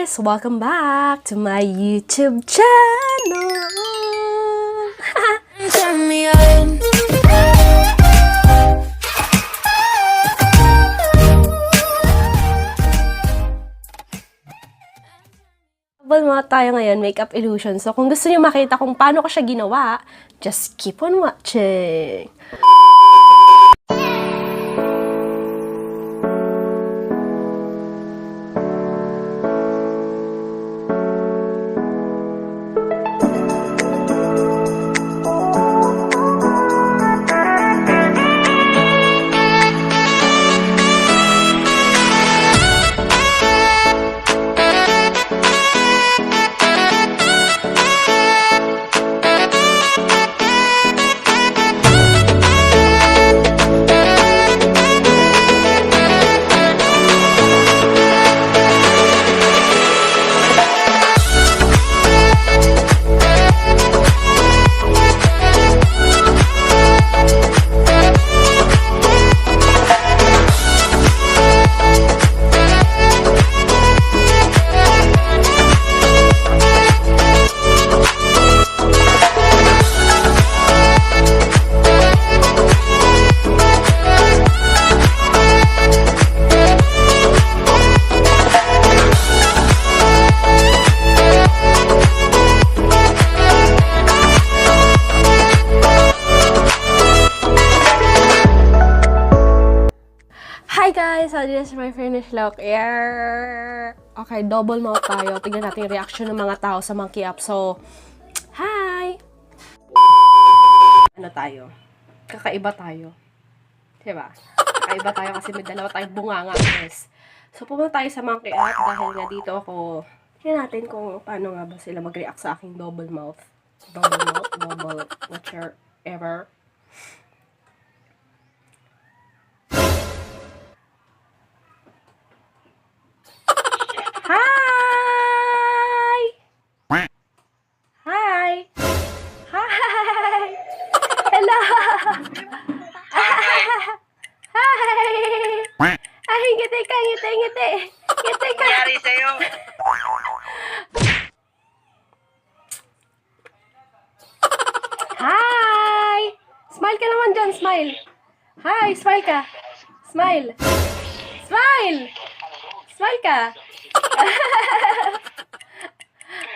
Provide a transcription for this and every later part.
guys! Welcome back to my YouTube channel! Turn me on. Mga tayo ngayon, makeup illusion. So kung gusto niyo makita kung paano ko siya ginawa, just keep on watching! Hi guys! So this is my finished look. Okay, double mouth tayo. Tignan natin yung reaction ng mga tao sa Monkeyapp. So, hi! Ano tayo? Kakaiba tayo. Diba? Kakaiba tayo kasi may dalawa tayong bunganga. Yes. So, pumunta tayo sa Monkeyapp dahil nga dito ako. Tignan natin kung paano nga ba sila mag-react sa aking double mouth. Double whichever. Hi! Hi! Hi! Hello! Hi! Ay, ngiti ka, ngiti. Ngiti ka. Nangyari sa'yo? Hi! Smile ka naman dyan, smile. Hi, smile ka. Smile. Smile! Smile ka.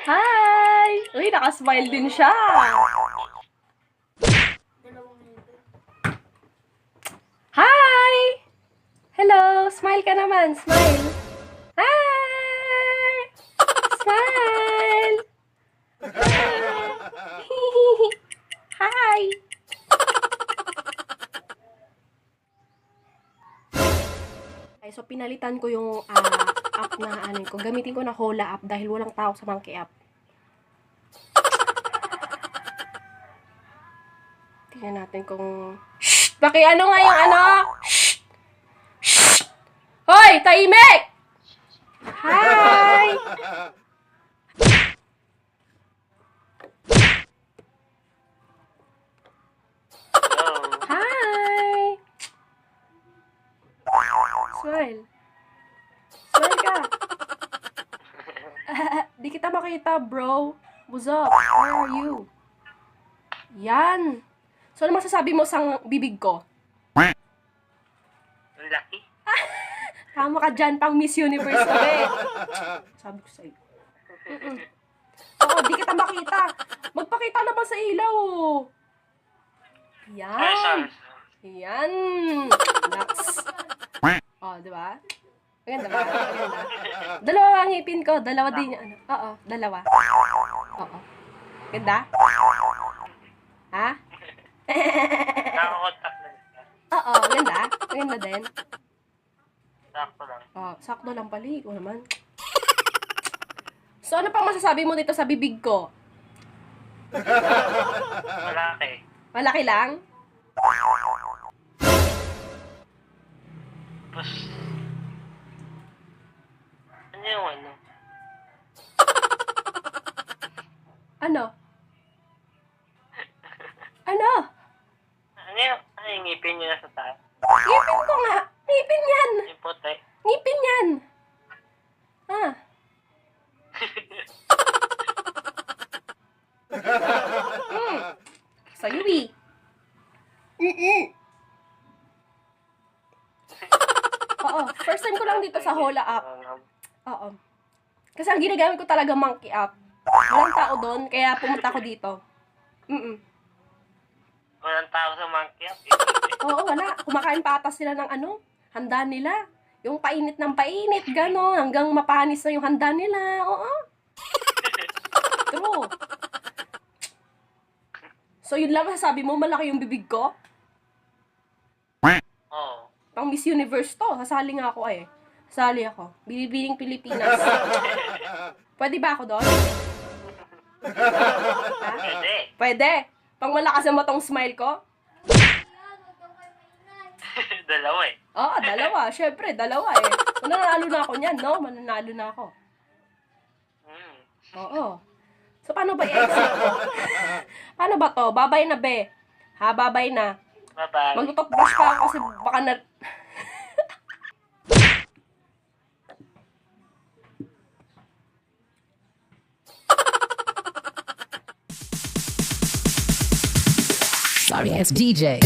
Hi! Uy, nakasmile din siya. Hi! Hello! Smile ka naman. Smile. Hi! Smile! Hi! Okay, so pinalitan ko yung app na ano ko. Gamitin ko na Holla app dahil walang tao sa Monkeyapp. Tingnan natin kung... Shh! Ano nga yung ano? Shh! Shh! Hoy! Tahimik! Hi! Hi! Smile. Smile ka. Di kita makita, bro. What's up? Where are you? Yan. So, ano masasabi mo sa bibig ko? Ang laki. Tama ka dyan, pang Miss Universe ka eh. Sabi ko sa'yo. Oo, di kita makita. Magpakita naman sa ilaw. Yan. Yan. Next. Oh, diba? Maganda ba? Maganda. Dalawa ang ngipin ko. Dalawa din yung ano. Oo, dalawa. Oo. Ganda? Ha? Nakakontak lang siya. Oo, ganda. Maganda din. Sakto lang. Oh, sakto lang pala. Ikaw naman. So, ano pang masasabi mo dito sa bibig ko? Malaki. Malaki lang? Tapos, ano yung ano? Ano? Ano? Ano yung ngipin niyo na sa taas? Ngipin ko nga! Ngipin yan! Yung puti. Ngipin yan! Ah. Oo, first time ko lang dito sa Holla app. Oo. Kasi ang ginagamit ko talaga Monkeyapp. Walang tao doon, kaya pumunta ko dito. Walang tao sa Monkeyapp. Oo, wala. Kumakain pa ata sila ng ano, handa nila. Yung painit ng painit, gano'n. Hanggang mapanis na yung handa nila. Oo. True. So, yun lang sabi mo, malaki yung bibig ko? Oo. Pang Miss Universe to. Sasali nga ako eh. Sasali ako. Binibining Pilipinas. Pwede ba ako doon? Ha? Pwede. Pwede. Pang malakas ang matong smile ko? Dalawa eh. Oo, dalawa. Syempre, dalawa eh. Mananalo na ako niyan, no? Mananalo na ako. Oo. So, paano ba i-exit ko? Paano ba to? Babay na, be. Ha, babay na. Bye-bye. Magtutokbrush pa ako kasi baka na... Sorry, it's DJ.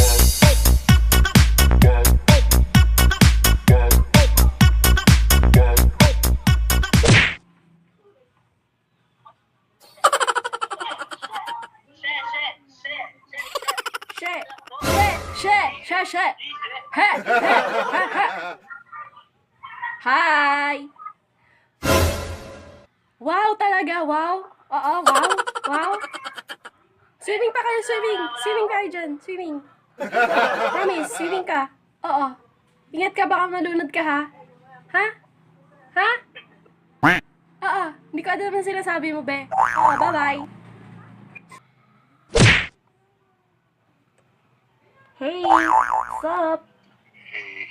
She. He. Hi. Wow, talaga, wow. Oo, wow. Swimming pa kayo, swimming. Swimming kayo dyan, swimming. Promise, swimming ka. Oo. Ingat ka, baka malunod ka, ha? Ha? Ha? Oo, hindi ko alam ang sinasabi mo, be. Oo, bye-bye. Hey, what's up? Hey.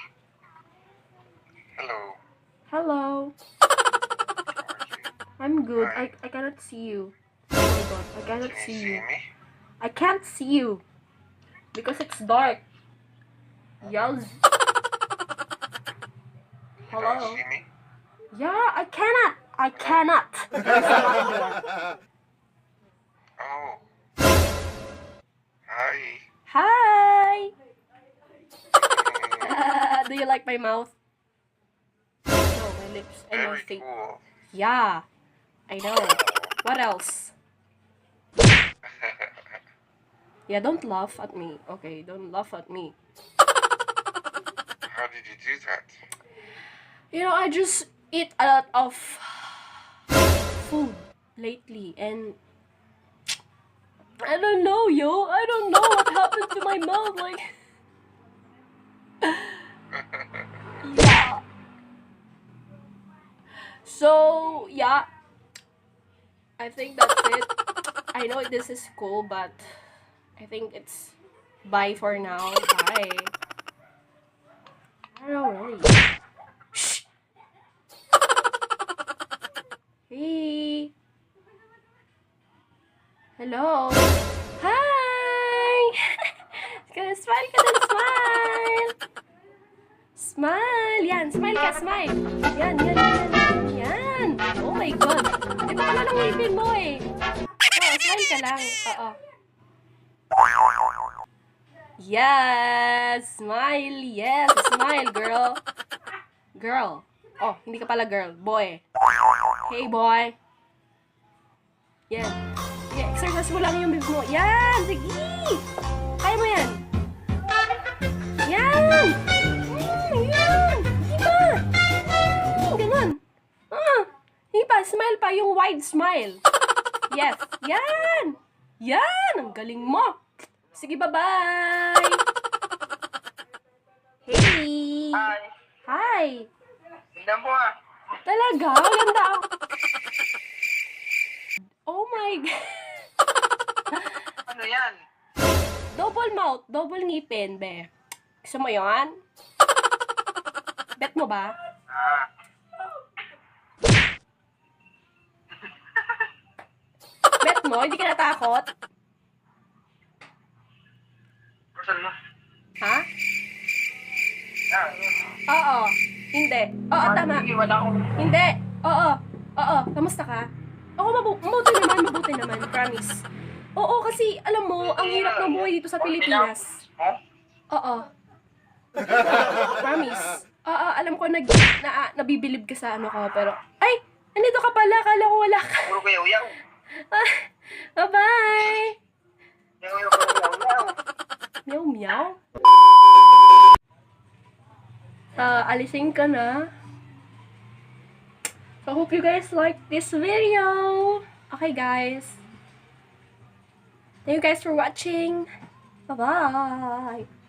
Hello. Hello. I'm good. I cannot see you. Oh my god, I cannot Can see you see you. me? I can't see you. Because it's dark. Yes. You Hello? don't see me? Yeah, I cannot. There's a lot there. Oh. Hi. Hi! Do you like my mouth? No, my lips and my Very face. cool. Yeah, I know. What else? Yeah, don't laugh at me. Okay, don't laugh at me. How did you do that? You know, I just eat a lot of food lately and I don't know, yo. I don't know what happened to my mouth. Like, yeah. So, yeah. I think that's it. I know this is cool, but I think it's bye for now. Bye. I don't know, really. Shh. Hey. Hello. Hi. Smile ka din, smile. Smile. Yan, smile ka, smile. Yan. Oh my God. Di ba ka na ngipin mo eh. Oo, smile ka lang. Oo. Yes, smile. Yes, smile, girl. Girl. Oh, hindi ka pala girl. Boy. Hey, boy. Yan. Sige, exercise mo lang yung bibig mo. Yan! Sige! Kaya mo yan. Yan! Yan! Hindi pa! Ganun. Hindi pa. Smile pa. Yung wide smile. Yes. Yan! Yan! Ang galing mo. Sige, bye-bye! Hey! Hi. Hi! Tignan mo ah. Talaga? Ganda ako. Oh my God. Ano yan? Double mouth, double ngipin, be. Gusto mo yun? Bet mo ba? Ah. Bet mo? Hindi ka natakot? Saan mo? Ha? Ah. Oo. Hindi. Oo, tama. Sige, wala akong... Hindi. Oo. Kamusta ka? Ako mabuti naman. Promise. Oo, kasi alam mo, ang hirap ng buhay dito sa Pilipinas. Huh? Oo. Promise. Alam ko nabibilib ka sa ano ka, pero... Ay! Andito ka pala, akala ko wala ka. Puro kayo uyaw. Bye-bye! Uyaw. Meow meow. Alisin ka na. So, hope you guys like this video. Okay, guys. Thank you guys for watching. Bye-bye.